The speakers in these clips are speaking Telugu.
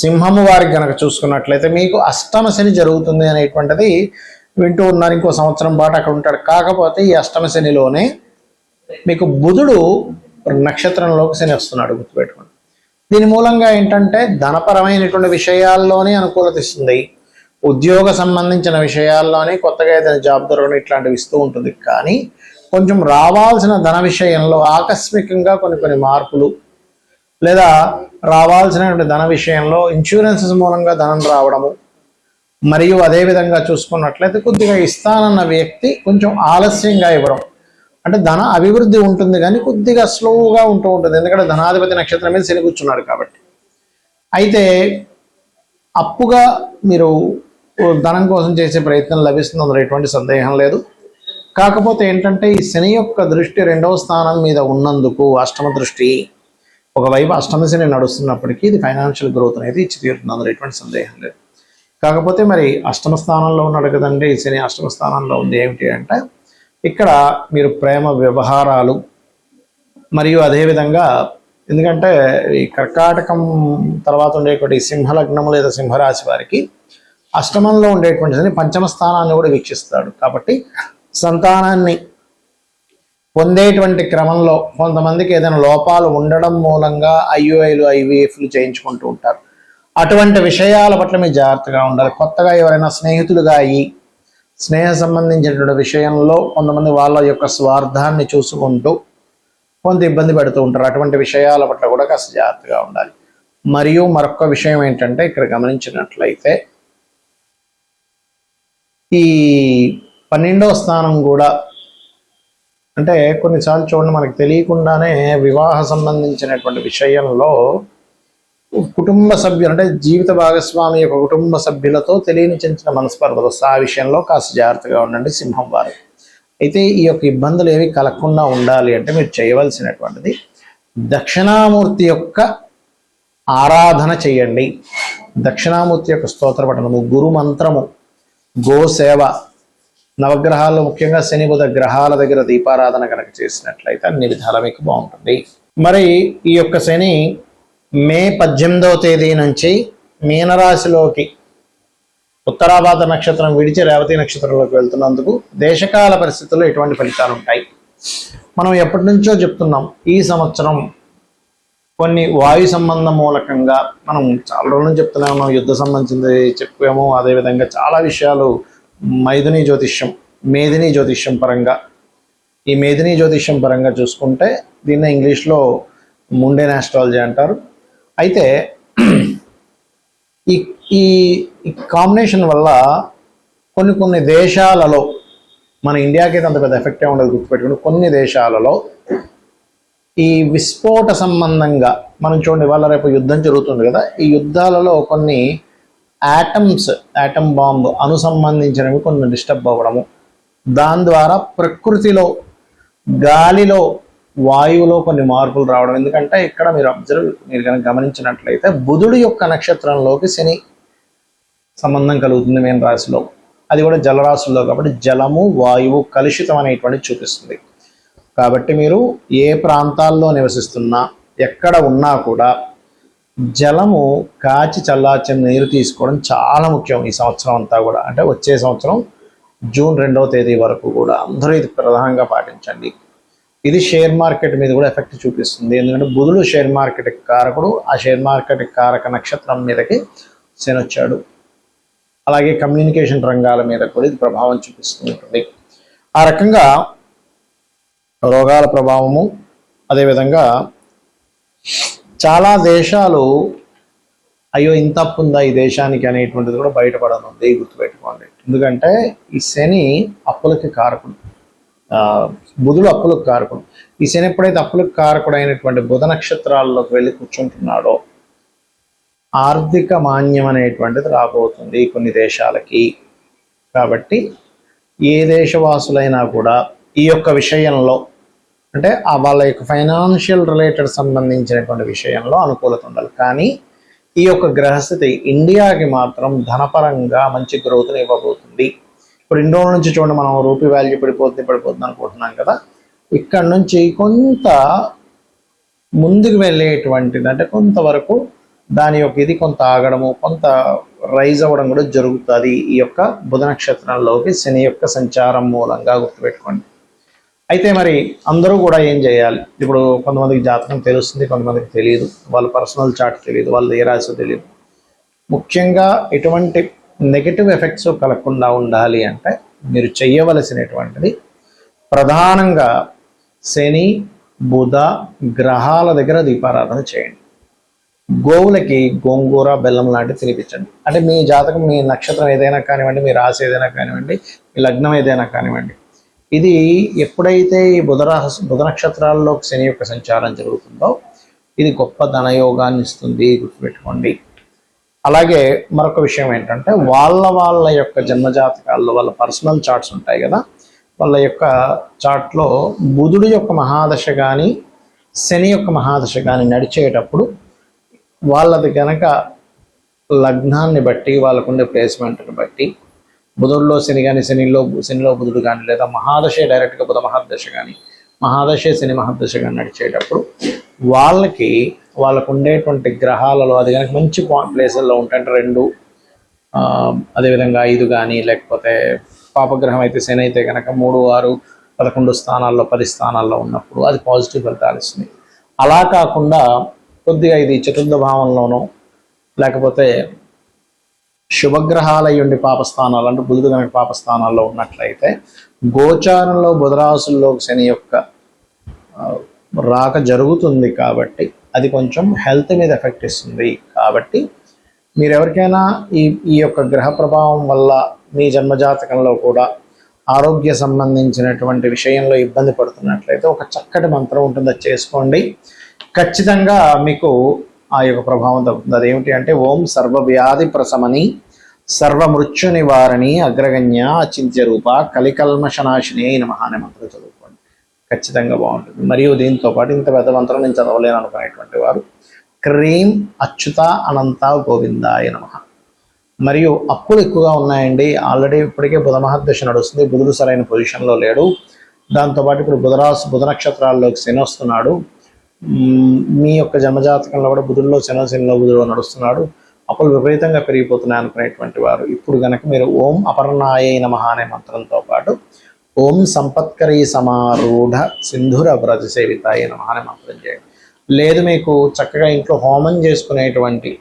సింహము వారికి గనక చూసుకున్నట్లయితే మీకు అష్టమ శని జరుగుతుంది అనేటువంటిది వింటూ ఉన్నారు. ఇంకో సంవత్సరం పాటు అక్కడ ఉంటాడు. కాకపోతే ఈ అష్టమ శనిలోనే మీకు బుధుడు నక్షత్రంలోకి శని వస్తున్నాడు, గుర్తుపెట్టుకోండి. దీని మూలంగా ఏంటంటే ధనపరమైనటువంటి విషయాల్లోనే అనుకూలత ఇస్తుంది, ఉద్యోగ సంబంధించిన విషయాల్లోనే కొత్తగా ఏదైనా జాబ్ దొరకడం ఇట్లాంటివి ఇస్తూ ఉంటుంది. కానీ కొంచెం రావాల్సిన ధన విషయంలో ఆకస్మికంగా కొన్ని మార్పులు, లేదా రావాల్సినటువంటి ధన విషయంలో ఇన్సూరెన్సెస్ మూలంగా ధనం రావడము, మరియు అదేవిధంగా చూసుకున్నట్లయితే కొద్దిగా ఇస్తానన్న వ్యక్తి కొంచెం ఆలస్యంగా ఇవ్వడం, అంటే ధన అభివృద్ధి ఉంటుంది కానీ కొద్దిగా స్లోగా ఉంటూ ఉంటుంది. ఎందుకంటే ధనాధిపతి నక్షత్రం మీద శని కూర్చున్నాడు కాబట్టి. అయితే అప్పుగా మీరు ధనం కోసం చేసే ప్రయత్నం లభిస్తుంది, అందులో ఎటువంటి సందేహం లేదు. కాకపోతే ఏంటంటే ఈ శని యొక్క దృష్టి 2వ స్థానం మీద ఉన్నందుకు, అష్టమ దృష్టి ఒకవైపు అష్టమ శని నడుస్తున్నప్పటికీ ఇది ఫైనాన్షియల్ గ్రోత్ అనేది ఇచ్చి తీరుతుంది, అందులో ఎటువంటి సందేహం లేదు. కాకపోతే మరి అష్టమ స్థానంలో ఉన్నాడు కదండి శని, అష్టమ స్థానంలో ఉంది ఏమిటి అంటే ఇక్కడ మీరు ప్రేమ వ్యవహారాలు, మరియు అదేవిధంగా ఎందుకంటే ఈ కర్కాటకం తర్వాత ఉండేటువంటి సింహలగ్నము లేదా సింహరాశి వారికి అష్టమంలో ఉండేటువంటి శని పంచమ స్థానాన్ని కూడా వీక్షిస్తాడు. కాబట్టి సంతానాన్ని పొందేటువంటి క్రమంలో కొంతమందికి ఏదైనా లోపాలు ఉండడం మూలంగా IUIలు IVFలు చేయించుకుంటూ ఉంటారు. అటువంటి విషయాల పట్ల మీరు జాగ్రత్తగా ఉండాలి. కొత్తగా ఎవరైనా స్నేహితులుగా అయ్యి స్నేహ సంబంధించినటువంటి విషయంలో కొంతమంది వాళ్ళ యొక్క స్వార్థాన్ని చూసుకుంటూ కొంత ఇబ్బంది పెడుతూ ఉంటారు. అటువంటి విషయాల పట్ల కూడా కాస్త జాగ్రత్తగా ఉండాలి. మరియు మరొక విషయం ఏంటంటే ఇక్కడ గమనించినట్లయితే ఈ 12వ స్థానం కూడా, అంటే కొన్నిసార్లు చూడండి మనకు తెలియకుండానే వివాహ సంబంధించినటువంటి విషయంలో కుటుంబ సభ్యులు, అంటే జీవిత భాగస్వామి యొక్క కుటుంబ సభ్యులతో తెలియని చిన్న మనస్పర్ధలు వస్తాయి. ఆ విషయంలో కాస్త జాగ్రత్తగా ఉండండి సింహం వారు. అయితే ఈ యొక్క ఇబ్బందులు ఏవి కలగకుండా ఉండాలి అంటే మీరు చేయవలసినటువంటిది దక్షిణామూర్తి యొక్క ఆరాధన చేయండి. దక్షిణామూర్తి యొక్క స్తోత్ర పఠనము, గురు మంత్రము, గోసేవ, నవగ్రహాల్లో ముఖ్యంగా శని బుధ గ్రహాల దగ్గర దీపారాధన కనుక చేసినట్లయితే అన్ని విధాలా మీకు బాగుంటుంది. మరి ఈ యొక్క శని మే 18వ తేదీ నుంచి మీనరాశిలోకి ఉత్తరాభాద్ర నక్షత్రం విడిచి రేవతి నక్షత్రంలోకి వెళ్తున్నందుకు దేశకాల పరిస్థితుల్లో ఎటువంటి ఫలితాలు ఉంటాయి మనం ఎప్పటి నుంచో చెప్తున్నాం. ఈ సంవత్సరం కొన్ని వాయు సంబంధం మూలకంగా మనం చాలా రోజుల నుంచి చెప్తూనే ఉన్నాం. యుద్ధ సంబంధించింది చెప్పాము, అదేవిధంగా చాలా విషయాలు మైథుని జ్యోతిష్యం, మేదిని జ్యోతిష్యం పరంగా, ఈ మేదిని జ్యోతిష్యం పరంగా చూసుకుంటే దీన్ని ఇంగ్లీష్లో ముండేన్ ఆస్ట్రాలజీ అంటారు. అయితే ఈ కాంబినేషన్ వల్ల కొన్ని దేశాలలో, మన ఇండియాకి అయితే అంత పెద్ద ఎఫెక్టే ఉండదు గుర్తుపెట్టుకుని, కొన్ని దేశాలలో ఈ విస్ఫోట సంబంధంగా మనం చూడండి, వాళ్ళ రేపు యుద్ధం జరుగుతుంది కదా, ఈ యుద్ధాలలో కొన్ని యాటమ్ బాంబు అనుసంబంధించినవి కొన్ని డిస్టర్బ్ అవ్వడము, దాని ద్వారా ప్రకృతిలో గాలిలో వాయువులో కొన్ని మార్పులు రావడం. ఎందుకంటే ఇక్కడ మీరు కనుక గమనించినట్లయితే బుధుడు యొక్క నక్షత్రంలోకి శని సంబంధం కలుగుతుంది మీన రాశిలో, అది కూడా జలరాశుల్లో కాబట్టి జలము వాయువు కలుషితం అనేటువంటి చూపిస్తుంది. కాబట్టి మీరు ఏ ప్రాంతాల్లో నివసిస్తున్నా ఎక్కడ ఉన్నా కూడా జలము కాచి చల్లార్చిన నీరు తీసుకోవడం చాలా ముఖ్యం ఈ సంవత్సరం అంతా కూడా. అంటే వచ్చే సంవత్సరం జూన్ 2వ తేదీ వరకు కూడా అందరూ ఇది ప్రధానంగా పాటించండి. ఇది షేర్ మార్కెట్ మీద కూడా ఎఫెక్ట్ చూపిస్తుంది. ఎందుకంటే బుధుడు షేర్ మార్కెట్కి కారకుడు, ఆ షేర్ మార్కెట్ కారక నక్షత్రం మీదకి శని వచ్చాడు. అలాగే కమ్యూనికేషన్ రంగాల మీద కూడా ఇది ప్రభావం చూపిస్తుంటుంది. ఆ రకంగా రోగాల ప్రభావము, అదేవిధంగా చాలా దేశాలు అయ్యో ఇంత అప్పు ఉందా ఈ దేశానికి అనేటువంటిది కూడా బయటపడనుంది, గుర్తుపెట్టుకోండి. ఎందుకంటే ఈ శని అప్పులకి కారకుడు, బుధుడు అప్పులకు కారకుడు. ఈ శని ఎప్పుడైతే అప్పులకు కారకుడు అయినటువంటి బుధ నక్షత్రాల్లోకి వెళ్ళి కూర్చుంటున్నాడో ఆర్థిక మాన్యం అనేటువంటిది రాబోతుంది కొన్ని దేశాలకి. కాబట్టి ఏ దేశవాసులైనా కూడా ఈ యొక్క విషయంలో, అంటే వాళ్ళ యొక్క ఫైనాన్షియల్ రిలేటెడ్ సంబంధించినటువంటి విషయంలో అనుకూలత ఉండాలి. కానీ ఈ యొక్క గ్రహస్థితి ఇండియాకి మాత్రం ధనపరంగా మంచి గ్రోత్ని ఇవ్వబోతుంది. ఇప్పుడు ఇన్ని రోజుల నుంచి చూడండి, మనం రూపీ వాల్యూ పడిపోతుంది అనుకుంటున్నాం కదా, ఇక్కడ నుంచి కొంత ముందుకు వెళ్ళేటువంటిది, అంటే కొంతవరకు దాని యొక్క ఇది కొంత ఆగడము, కొంత రైజ్ అవ్వడం కూడా జరుగుతుంది ఈ యొక్క బుధ నక్షత్రంలోకి శని యొక్క సంచారం మూలంగా, గుర్తుపెట్టుకోండి. అయితే మరి అందరూ కూడా ఏం చేయాలి? ఇప్పుడు కొంతమందికి జాతకం తెలుస్తుంది, కొంతమందికి తెలియదు, వాళ్ళ పర్సనల్ చార్ట్ తెలియదు, వాళ్ళ ఏ రాశి తెలియదు. ముఖ్యంగా ఎటువంటి నెగటివ్ ఎఫెక్ట్స్ కలగకుండా ఉండాలి అంటే మీరు చేయవలసినటువంటిది ప్రధానంగా శని బుధ గ్రహాల దగ్గర దీపారాధన చేయండి. గోవులకి గోంగూర బెల్లం లాంటివి తినిపించండి. అంటే మీ జాతకం, మీ నక్షత్రం ఏదైనా కానివ్వండి, మీ రాశి ఏదైనా కానివ్వండి, మీ లగ్నం ఏదైనా కానివ్వండి, ఇది ఎప్పుడైతే ఈ బుధ నక్షత్రాల్లోకి శని యొక్క సంచారం జరుగుతుందో ఇది గొప్ప ధనయోగాన్ని ఇస్తుంది, గుర్తుపెట్టుకోండి. అలాగే మరొక విషయం ఏంటంటే వాళ్ళ యొక్క జన్మజాతకాల్లో వాళ్ళ పర్సనల్ చార్ట్స్ ఉంటాయి కదా, వాళ్ళ యొక్క చార్ట్లో బుధుడి యొక్క మహాదశ కానీ శని యొక్క మహాదశ కానీ నడిచేటప్పుడు వాళ్ళది కనుక లగ్నాన్ని బట్టి, వాళ్ళకుండే ప్లేస్మెంట్ని బట్టి, బుధుడిలో శని కానీ శనిలో బుధుడు కానీ, లేదా మహాదశ డైరెక్ట్గా బుధ మహాదశ కానీ మహాదశ శని మహాదశ కానీ నడిచేటప్పుడు వాళ్ళకు ఉండేటువంటి గ్రహాలలో అది కనుక మంచి ప్లేసుల్లో ఉంటాయంటే 2, అదేవిధంగా 5 కానీ, లేకపోతే పాపగ్రహం అయితే శని అయితే కనుక 3, 6, 11 స్థానాల్లో 10 స్థానాల్లో ఉన్నప్పుడు అది పాజిటివ్ ఫలితాలు ఇస్తుంది. అలా కాకుండా కొద్దిగా ఇది చతుర్థ భావంలోనో లేకపోతే శుభగ్రహాలు అయ్యుండి పాపస్థానాలు అంటే బుధుడు కనుక పాపస్థానాల్లో ఉన్నట్లయితే గోచారంలో బుధరాశుల్లో శని యొక్క రాక జరుగుతుంది కాబట్టి అది కొంచెం హెల్త్ మీద ఎఫెక్ట్ ఇస్తుంది. కాబట్టి మీరు ఎవరికైనా ఈ యొక్క గ్రహ ప్రభావం వల్ల మీ జన్మజాతకంలో కూడా ఆరోగ్య సంబంధించినటువంటి విషయంలో ఇబ్బంది పడుతున్నట్లయితే ఒక చక్కటి మంత్రం ఉంటుంది, అది చేసుకోండి. ఖచ్చితంగా మీకు ఆ యొక్క ప్రభావం తగ్గుతుంది. అదేమిటి అంటే ఓం సర్వవ్యాధి ప్రశమని సర్వమృత్యు నివారణి అగ్రగణ్య అచింత్య రూప కలికల్మషనాశిని నమః అనే మంత్రం చదువుకోండి, ఖచ్చితంగా బాగుంటుంది. మరియు దీంతో పాటు ఇంత పెద్ద మంత్రం నేను చదవలేను అనుకునేటువంటి వారు క్రీం అచ్యుత అనంత గోవిందాయ నమః. మరియు అప్పులు ఎక్కువగా ఉన్నాయండి, ఆల్రెడీ ఇప్పటికే బుధ మహర్దశ నడుస్తుంది, బుధుడు సరైన పొజిషన్లో లేడు, దాంతోపాటు ఇప్పుడు బుధ నక్షత్రాల్లోకి శని వస్తున్నాడు, మీ యొక్క జన్మజాతకంలో కూడా బుధుల్లో శనిలో బుధుడు నడుస్తున్నాడు, అప్పులు విపరీతంగా పెరిగిపోతున్నాయి అనుకునేటువంటి వారు ఇప్పుడు కనుక మీరు ఓం అపర్ణాయ నమః అనే మంత్రంతో పాటు ఓం సంపత్కరీ సమారూఢ సింధుర వ్రజ సేవితాయ నమః అనే మంత్రం చేయండి. లేదు మీకు చక్కగా ఇంట్లో హోమం చేసుకునేటువంటి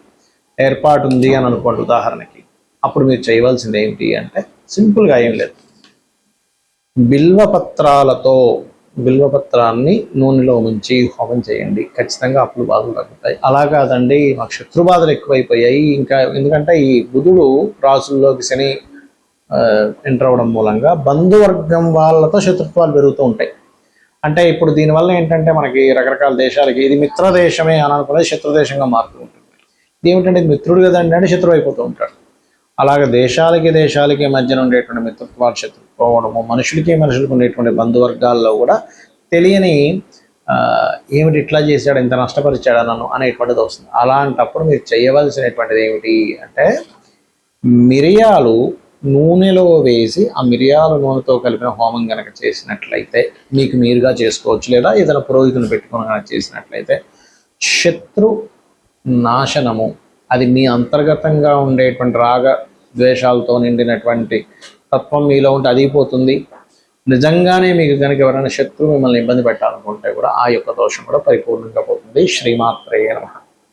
ఏర్పాటు ఉంది అని అనుకోండి ఉదాహరణకి, అప్పుడు మీరు చేయవలసింది ఏంటి అంటే సింపుల్గా ఏం లేదు, బిల్వపత్రాన్ని నూనెలో ముంచి హోమం చేయండి, ఖచ్చితంగా అప్పులు బాధలు తగ్గుతాయి. అలా కాదండి మాకు శత్రు బాధలు ఎక్కువైపోయాయి, ఇంకా ఎందుకంటే ఈ బుధుడు రాసుల్లోకి శని ఎంటర్ అవ్వడం మూలంగా బంధువర్గం వాళ్ళతో శత్రుత్వాలు పెరుగుతూ ఉంటాయి. అంటే ఇప్పుడు దీనివల్ల ఏంటంటే మనకి రకరకాల దేశాలకి ఇది మిత్ర దేశమే అని అనుకునేది శత్రుదేశంగా మారుతూ ఉంటుంది. ఏమిటంటే మిత్రుడు కదండి అంటే శత్రువు అయిపోతూ ఉంటాడు. అలాగే దేశాలకి మధ్యన ఉండేటువంటి మిత్రత్వాలు శత్రుత్వము, మనుషులకి ఉండేటువంటి బంధువర్గాల్లో కూడా తెలియని ఏమిటి ఇట్లా చేశాడు, ఇంత నష్టపరిచాడు నన్ను అనేటువంటిది వస్తుంది. అలాంటప్పుడు మీరు చేయవలసినటువంటిది ఏమిటి అంటే మిరియాలు నూనెలో వేసి ఆ మిరియాల నూనెతో కలిపిన హోమం కనుక చేసినట్లయితే మీకు మీరుగా చేసుకోవచ్చు, లేదా ఏదైనా పురోహితుని పెట్టుకుని కనుక చేసినట్లయితే శత్రు నాశనము, అది మీ అంతర్గతంగా ఉండేటువంటి రాగ ద్వేషాలతో నిండినటువంటి తత్వం మీలో ఉంటే అదిపోతుంది. నిజంగానే మీకు కనుక ఎవరైనా శత్రువు మిమ్మల్ని ఇబ్బంది పెట్టాలనుకుంటే కూడా ఆ యొక్క దోషం కూడా పరిపూర్ణంగా పోతుంది. శ్రీమాత్రేయ నమః.